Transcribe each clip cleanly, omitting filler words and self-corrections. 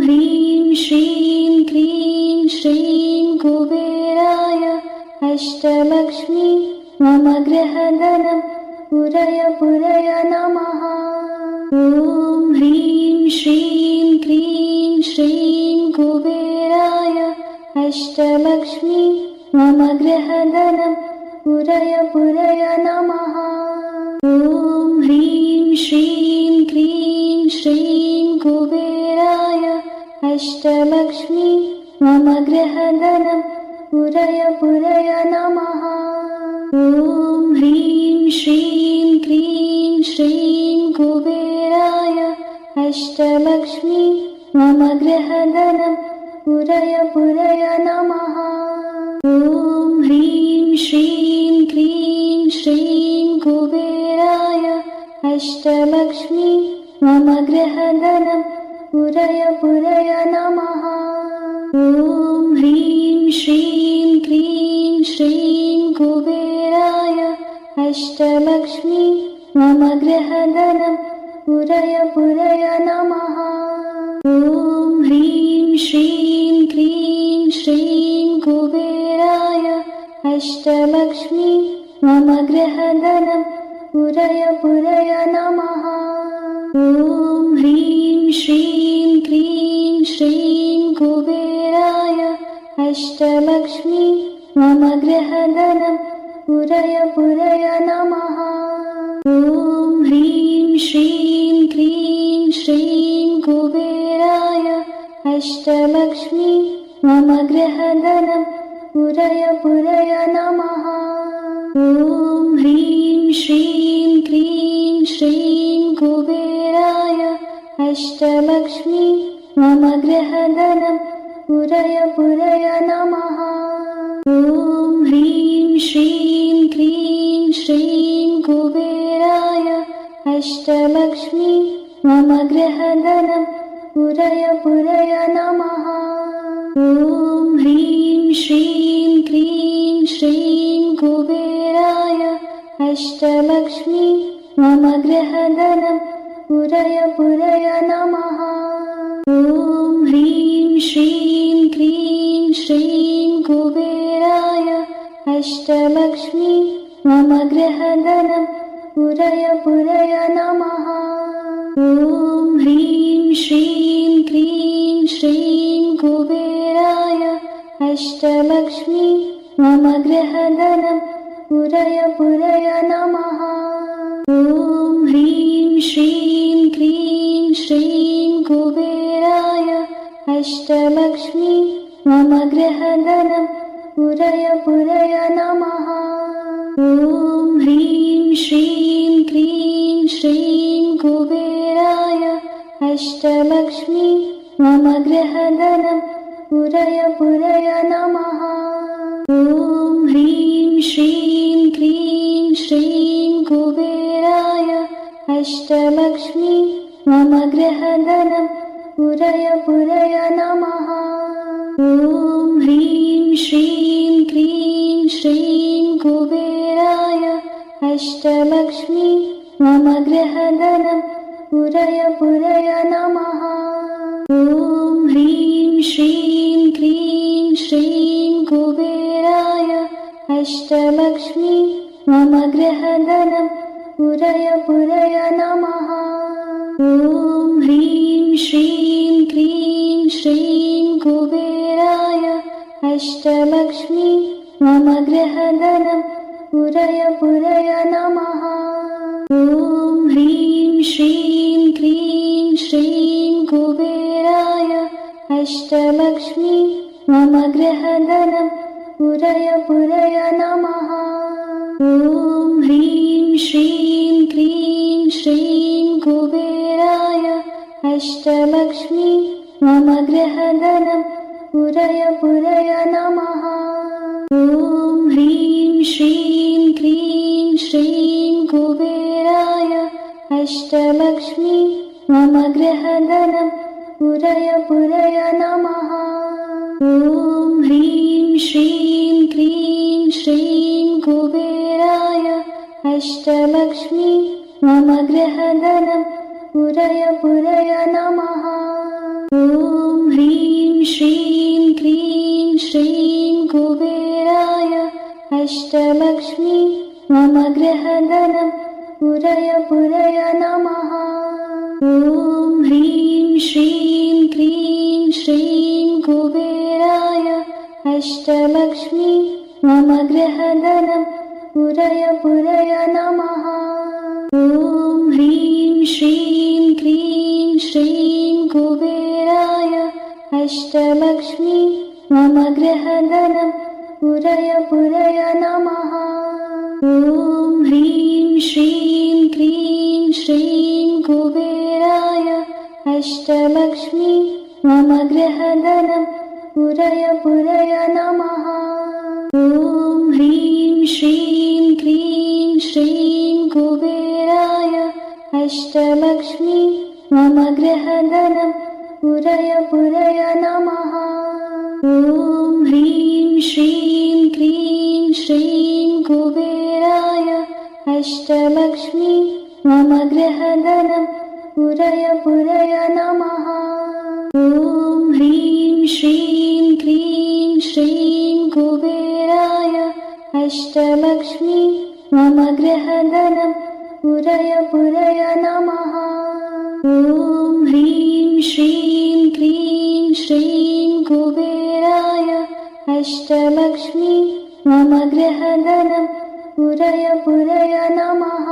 ह्रीं श्रीं क्रीं श्रीं कुबेराय अष्टलक्ष्मी मम गृहधनं पुरय पुरय नमः। ॐ ह्रीं श्रीं क्रीं श्रीं कुबेराय अष्टलक्ष्मी मम गृहधनं पुरय पुरय नमः। ॐ ह्रीं श्रीं क्रीं श्रीं कुबेराय अष्टलक्ष्मी मम गृहधनं पुरय पुरय नमः। ॐ ह्रीं श्रीं क्रीं श्रीं कुबेराय अष्टलक्ष्मी मम गृहधनं पुरय पुरय नमः। ॐ ह्रीं श्रीं क्रीं श्रीं कुबेराय अष्टलक्ष्मी मम गृहधनं पुरय पुरय नमः। ॐ ह्रीं श्रीं क्रीं श्रीं कुबेराय अष्टलक्ष्मी मम गृहधनं पुरय पुरय नमः। ॐ ह्रीं श्रीं क्रीं श्रीं कुबेराय अष्टलक्ष्मी मम गृहधनं पुरय पुरय नमः। ॐ ह्रीं श्रीं क्रीं श्रीं कुबेराय अष्टलक्ष्मी मम गृहधनं पुरय पुरय नमः। ॐ ह्रीं श्रीं क्रीं श्रीं कुबेराय अष्टलक्ष्मी मम गृहधनं पुरय पुरय नमः। ॐ ह्रीं श्रीं क्रीं श्रीं कुबेराय अष्टलक्ष्मी मम गृहधनं पुरय पुरय नमः। ॐ ह्रीं श्रीं क्रीं श्रीं कुबेराय अष्टलक्ष्मी मम गृहधनं पुरय पुरय नमः। ॐ ह्रीं श्रीं क्रीं श्रीं कुबेराय अष्टलक्ष्मी मम गृहधनं पुरय पुरय नमः। ॐ ह्रीं श्रीं क्रीं श्रीं कुबेराय अष्टलक्ष्मी मम गृहधनं पुरय पुरय नमः। ॐ ह्रीं श्रीं क्रीं श्रीं कुबेराय अष्टलक्ष्मी मम गृहधनं पुरय पुरय नमः। ॐ ह्रीं श्रीं क्रीं श्रीं कुबेराय अष्टलक्ष्मी मम गृहधनं पुरय पुरय नमः। ॐ ह्रीं श्रीं क्रीं श्रीं कुबेराय अष्टलक्ष्मी मम गृहधनं पुरय पुरय नमः। ॐ ह्रीं श्रीं क्रीं श्रीं कुबेराय अष्टलक्ष्मी मम गृहधनं पुरय पुरय नमः। ॐ ह्रीं श्रीं क्रीं श्रीं कुबेराय अष्टलक्ष्मी मम गृहधनं पुरय पुरय नमः। ॐ ह्रीं श्रीं क्रीं श्रीं कुबेराय अष्टलक्ष्मी मम गृहधनं पुरय पुरय नमः। ॐ ह्रीं श्रीं क्रीं श्रीं कुबेराय अष्टलक्ष्मी मम गृहधनं पुरय पुरय नमः। ॐ ह्रीं श्रीं क्रीं श्रीं कुबेराय अष्टलक्ष्मी मम गृहधनं पुरय पुरय नमः। ॐ ह्रीं श्रीं क्रीं श्रीं कुबेराय अष्टलक्ष्मी मम गृहधनं पुरय पुरय नमः। ॐ ह्रीं श्रीं क्रीं श्रीं कुबेराय अष्टलक्ष्मी मम गृहधनं पुरय पुरय नमः। ॐ ह्रीं श्रीं क्रीं श्रीं कुबेराय अष्टलक्ष्मी मम गृहधनं पुरय पुरय नमः। ॐ ह्रीं श्रीं क्लीं श्रीं कुबेराय अष्टलक्ष्मी मम गृहधनं पूरय पूरय नमः। ॐ ह्रीं श्रीं क्लीं श्रीं कुबेराय अष्टलक्ष्मी मम गृहधनं पूरय पूरय नमः। ॐ ह्रीं श्रीं क्लीं श्रीं कुबेराय अष्टलक्ष्मी मम गृहधनं पूरय पूरय नमः। ॐ ह्रीं श्रीं क्लीं श्रीं कुबेराय अष्टलक्ष्मी मम गृहधनं पूरय पूरय नमः। ॐ ह्रीं श्रीं क्लीं श्रीं कुबेराय अष्टलक्ष्मी मम गृहधनं पूरय पूरय नमः। ॐ ह्रीं श्रीं क्लीं श्रीं कुबेराय अष्टलक्ष्मी मम गृहधनं पूरय पूरय नमः। ॐ ह्रीं श्रीं क्लीं श्रीं कुबेराय अष्टलक्ष्मी मम गृहधनं पूरय पूरय नमः। ॐ ह्रीं श्रीं क्लीं श्रीं कुबेराय अष्टलक्ष्मी मम गृहधनं पूरय पूरय नमः।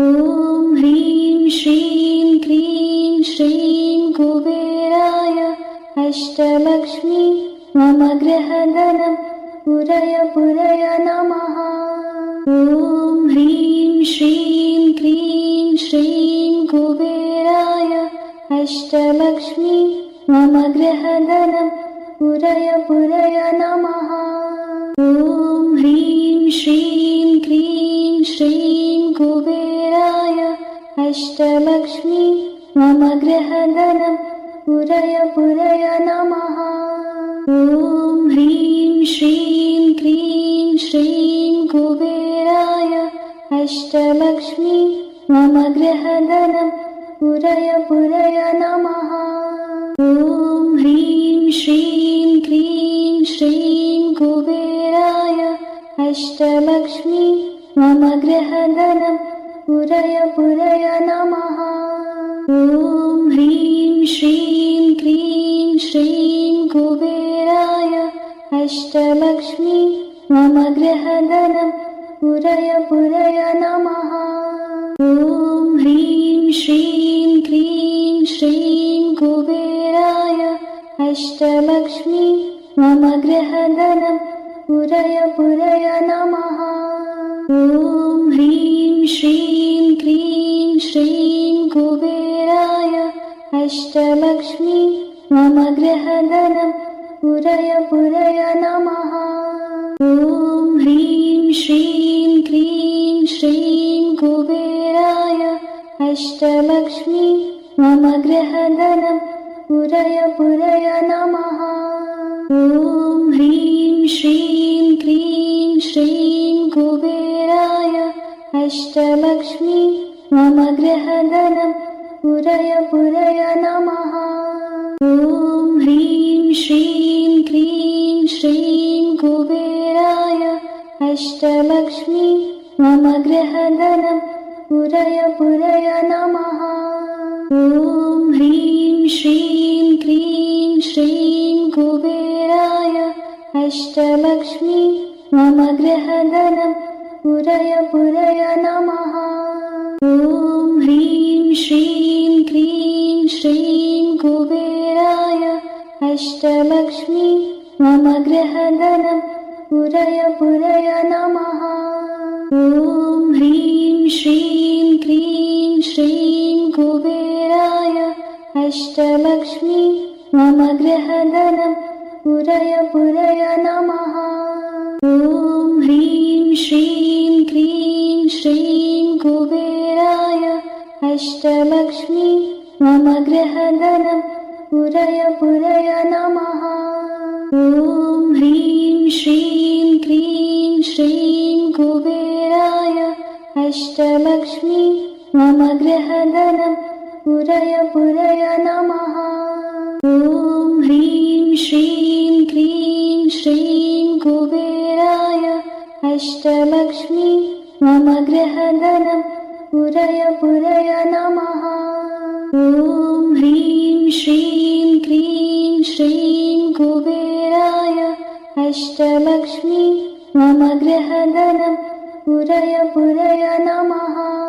ॐ ह्रीं श्रीं क्लीं श्रीं कुबेराय अष्टलक्ष्मी मम गृहधनं पूरय पूरय नमः। ॐ ह्रीं श्रीं क्लीं श्रीं कुबेराय अष्टलक्ष्मी मम गृहधनं पूरय पूरय नमः। ॐ ह्रीं श्रीं क्लीं श्रीं कुबेराय अष्टलक्ष्मी मम गृहधनं पूरय पूरय नमः। ॐ ह्रीं श्रीं क्लीं श्रीं कुबेराय अष्टलक्ष्मी मम गृहधनं पूरय पूरय नमः। ॐ ह्रीं श्रीं क्लीं श्रीं कुबेराय अष्टलक्ष्मी मम गृहधनं पूरय पूरय नमः। ॐ ह्रीं श्रीं क्लीं श्रीं कुबेराय अष्टलक्ष्मी मम गृहधनं पूरय पूरय नमः। ॐ ह्रीं श्रीं क्लीं श्रीं कुबेराय अष्टलक्ष्मी मम गृहधनं पूरय पूरय नमः। ॐ ह्रीं श्रीं क्लीं श्रीं कुबेराय अष्टलक्ष्मी मम गृहधनं पूरय पूरय नमः। ॐ ह्रीं श्रीं क्लीं श्रीं कुबेराय अष्टलक्ष्मी मम गृहधनं पूरय पूरय नमः। ॐ ह्रीं श्रीं क्लीं श्रीं कुबेराय अष्टलक्ष्मी मम गृहधनं पूरय पूरय नमः। ॐ ह्रीं श्रीं क्लीं श्रीं कुबेराय अष्टलक्ष्मी मम गृहधनं पूरय पूरय नमः। ॐ ह्रीं श्रीं क्लीं श्रीं कुबेराय अष्टलक्ष्मी मम गृहधनं पूरय पूरय नमः। ॐ ह्रीं श्रीं क्लीं श्रीं कुबेराय अष्टलक्ष्मी मम गृहधनं पूरय पूरय नमः। ॐ ह्रीं श्रीं क्लीं श्रीं कुबेराय अष्टलक्ष्मी मम गृहधनं पूरय पूरय नमः। ॐ ह्रीं श्रीं क्लीं श्रीं कुबेराय अष्टलक्ष्मी मम गृहधनं पूरय पूरय नमः। ॐ ह्रीं श्रीं क्लीं श्रीं कुबेराय अष्टलक्ष्मी मम गृहधनं पूरय पूरय नमः। ॐ ह्रीं श्रीं क्लीं श्रीं कुबेराय अष्टलक्ष्मी मम गृहधनं पुरय पुरय नमः। ॐ ह्रीं श्रीं क्लीं श्रीं कुबेराय अष्टलक्ष्मी मम गृहधनं पुरय पुरय नमः।